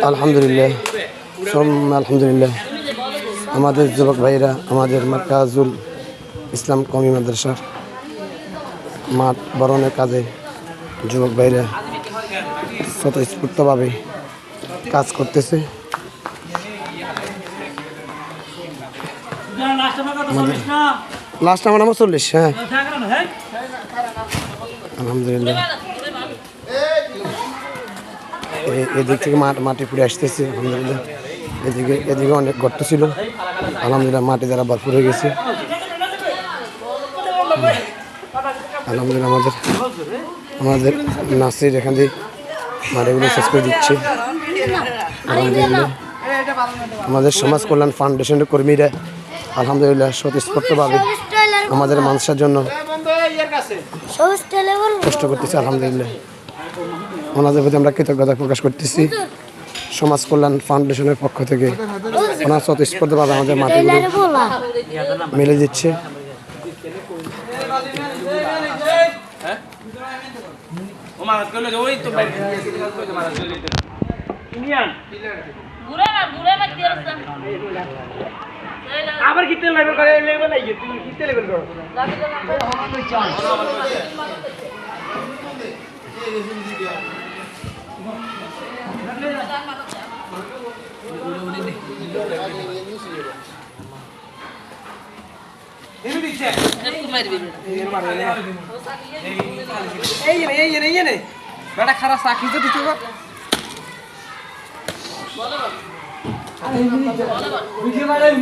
আলহামদুলিল্লাহ, আলহামদুলিল্লাহ আমাদের যুবক ভাইরা আমাদের মার্কাজুল ইসলাম কওমি মাদ্রাসার মাঠ বরণের কাজে যুবক ভাইরা স্বতঃস্ফূর্তভাবে কাজ করতেছে। লাস্ট আমার নাম 40। হ্যাঁ, আলহামদুলিল্লাহ এদিক থেকে মাটি পুড়ে আসতেছে। আলহামদুলিল্লাহ এদিকে অনেক গর্ত ছিল, আলহামদুলিল্লাহ মাটি দ্বারা ভরপুর হয়ে গেছে। আলহামদুলিল্লাহ আমাদের নাসির এখান থেকে মাটিগুলো শেষ করে দিচ্ছে। আলহামদুলিল্লাহ আমাদের সমাজ কল্যাণ ফাউন্ডেশনের কর্মীরা আলহামদুলিল্লাহ স্বতঃস্ফূর্তভাবে আমাদের মানুষের জন্য কষ্ট করতেছে। আলহামদুলিল্লাহ ওনাদের প্রতি আমরা কৃতজ্ঞতা প্রকাশ করতেছি। সমাজ কল্যাণ ফাউন্ডেশনের পক্ষ থেকে ওনার স্বতঃস্ফূর্তভাবে আমাদের মাটিগুলো মেলে দিচ্ছে। আবার কিতে লেভেল করে লেভেল আইয়ে তুমি কিতে লেভেল করো এই বেটা খারাপ চাকরি তো দিতে ভিডিও বানাই